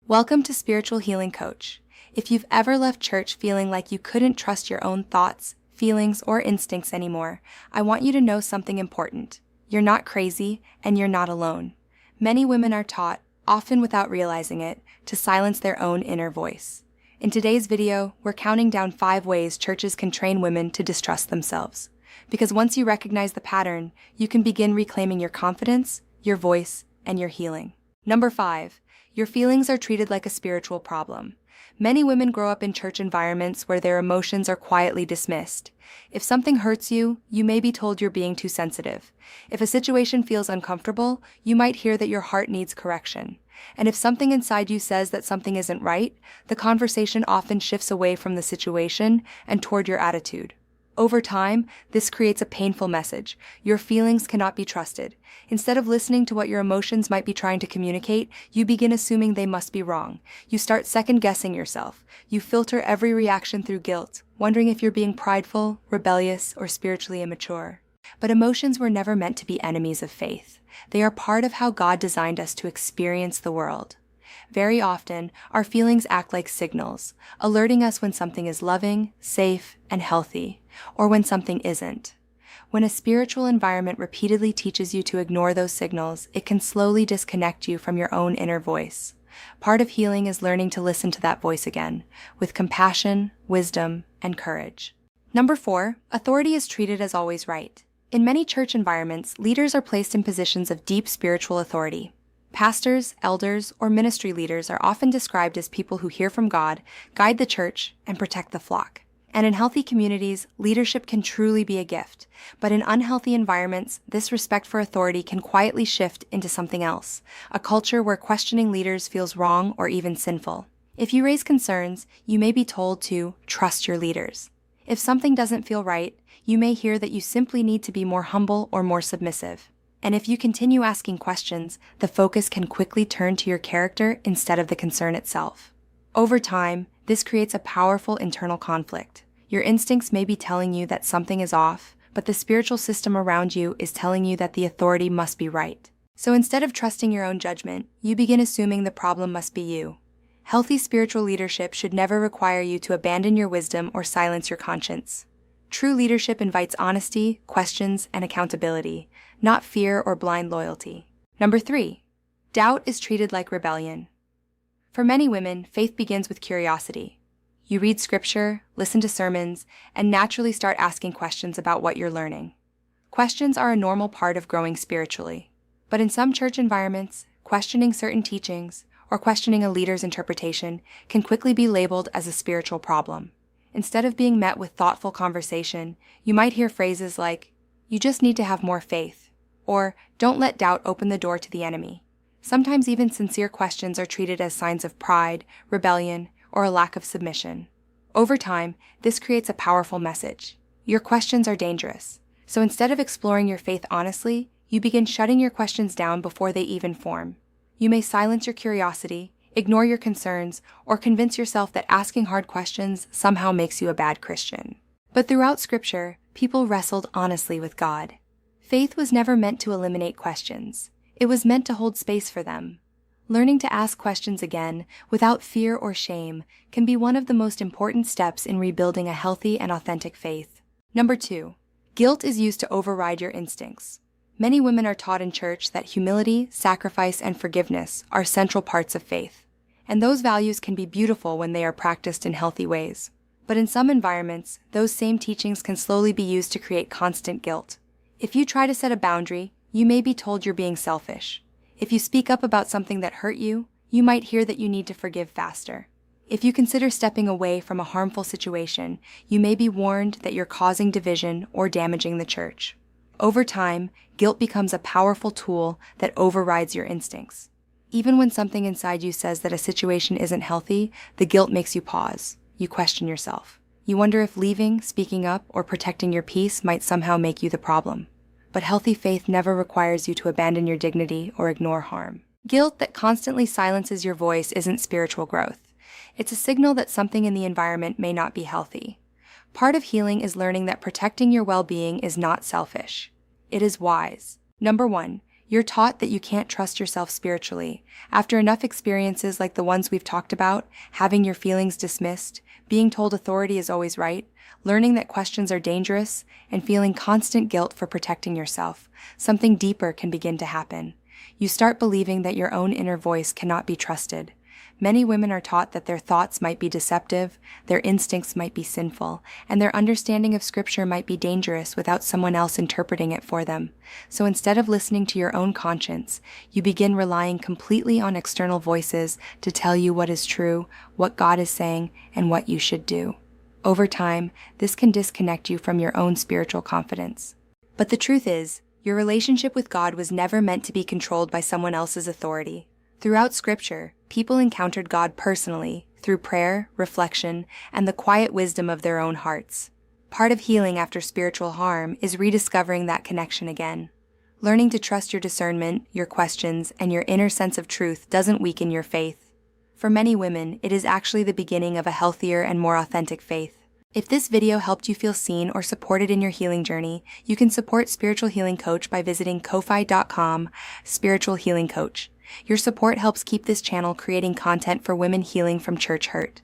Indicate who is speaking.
Speaker 1: Welcome to Spiritual Healing Coach. If you've ever left church feeling like you couldn't trust your own thoughts, feelings, or instincts anymore, I want you to know something important. You're not crazy, and you're not alone. Many women are taught, often without realizing it, to silence their own inner voice. In today's video, we're counting down 5 ways churches can train women to distrust themselves. Because once you recognize the pattern, you can begin reclaiming your confidence, your voice, and your healing. Number 5. Your feelings are treated like a spiritual problem. Many women grow up in church environments where their emotions are quietly dismissed. If something hurts you, you may be told you're being too sensitive. If a situation feels uncomfortable, you might hear that your heart needs correction. And if something inside you says that something isn't right, the conversation often shifts away from the situation and toward your attitude. Over time, this creates a painful message. Your feelings cannot be trusted. Instead of listening to what your emotions might be trying to communicate, you begin assuming they must be wrong. You start second-guessing yourself. You filter every reaction through guilt, wondering if you're being prideful, rebellious, or spiritually immature. But emotions were never meant to be enemies of faith. They are part of how God designed us to experience the world. Very often, our feelings act like signals, alerting us when something is loving, safe, and healthy, or when something isn't. When a spiritual environment repeatedly teaches you to ignore those signals, it can slowly disconnect you from your own inner voice. Part of healing is learning to listen to that voice again, with compassion, wisdom, and courage. Number 4, authority is treated as always right. In many church environments, leaders are placed in positions of deep spiritual authority. Pastors, elders, or ministry leaders are often described as people who hear from God, guide the church, and protect the flock. And in healthy communities, leadership can truly be a gift. But in unhealthy environments, this respect for authority can quietly shift into something else, a culture where questioning leaders feels wrong or even sinful. If you raise concerns, you may be told to trust your leaders. If something doesn't feel right, you may hear that you simply need to be more humble or more submissive. And if you continue asking questions, the focus can quickly turn to your character instead of the concern itself. Over time, this creates a powerful internal conflict. Your instincts may be telling you that something is off, but the spiritual system around you is telling you that the authority must be right. So instead of trusting your own judgment, you begin assuming the problem must be you. Healthy spiritual leadership should never require you to abandon your wisdom or silence your conscience. True leadership invites honesty, questions, and accountability, not fear or blind loyalty. Number 3, doubt is treated like rebellion. For many women, faith begins with curiosity. You read scripture, listen to sermons, and naturally start asking questions about what you're learning. Questions are a normal part of growing spiritually. But in some church environments, questioning certain teachings or questioning a leader's interpretation can quickly be labeled as a spiritual problem. Instead of being met with thoughtful conversation, you might hear phrases like, "You just need to have more faith," or "Don't let doubt open the door to the enemy." Sometimes even sincere questions are treated as signs of pride, rebellion, or a lack of submission. Over time, this creates a powerful message. Your questions are dangerous. So instead of exploring your faith honestly, you begin shutting your questions down before they even form. You may silence your curiosity, ignore your concerns, or convince yourself that asking hard questions somehow makes you a bad Christian. But throughout Scripture, people wrestled honestly with God. Faith was never meant to eliminate questions. It was meant to hold space for them. Learning to ask questions again, without fear or shame, can be one of the most important steps in rebuilding a healthy and authentic faith. Number 2, guilt is used to override your instincts. Many women are taught in church that humility, sacrifice, and forgiveness are central parts of faith. And those values can be beautiful when they are practiced in healthy ways. But in some environments, those same teachings can slowly be used to create constant guilt. If you try to set a boundary, you may be told you're being selfish. If you speak up about something that hurt you, you might hear that you need to forgive faster. If you consider stepping away from a harmful situation, you may be warned that you're causing division or damaging the church. Over time, guilt becomes a powerful tool that overrides your instincts. Even when something inside you says that a situation isn't healthy, the guilt makes you pause. You question yourself. You wonder if leaving, speaking up, or protecting your peace might somehow make you the problem. But healthy faith never requires you to abandon your dignity or ignore harm. Guilt that constantly silences your voice isn't spiritual growth. It's a signal that something in the environment may not be healthy. Part of healing is learning that protecting your well-being is not selfish. It is wise. Number 1, You're taught that you can't trust yourself spiritually. After enough experiences like the ones we've talked about, having your feelings dismissed, being told authority is always right, learning that questions are dangerous, and feeling constant guilt for protecting yourself, something deeper can begin to happen. You start believing that your own inner voice cannot be trusted. Many women are taught that their thoughts might be deceptive, their instincts might be sinful, and their understanding of Scripture might be dangerous without someone else interpreting it for them. So instead of listening to your own conscience, you begin relying completely on external voices to tell you what is true, what God is saying, and what you should do. Over time, this can disconnect you from your own spiritual confidence. But the truth is, your relationship with God was never meant to be controlled by someone else's authority. Throughout Scripture, people encountered God personally, through prayer, reflection, and the quiet wisdom of their own hearts. Part of healing after spiritual harm is rediscovering that connection again. Learning to trust your discernment, your questions, and your inner sense of truth doesn't weaken your faith. For many women, it is actually the beginning of a healthier and more authentic faith. If this video helped you feel seen or supported in your healing journey, you can support Spiritual Healing Coach by visiting ko-fi.com/spiritualhealingcoach. Your support helps keep this channel creating content for women healing from church hurt.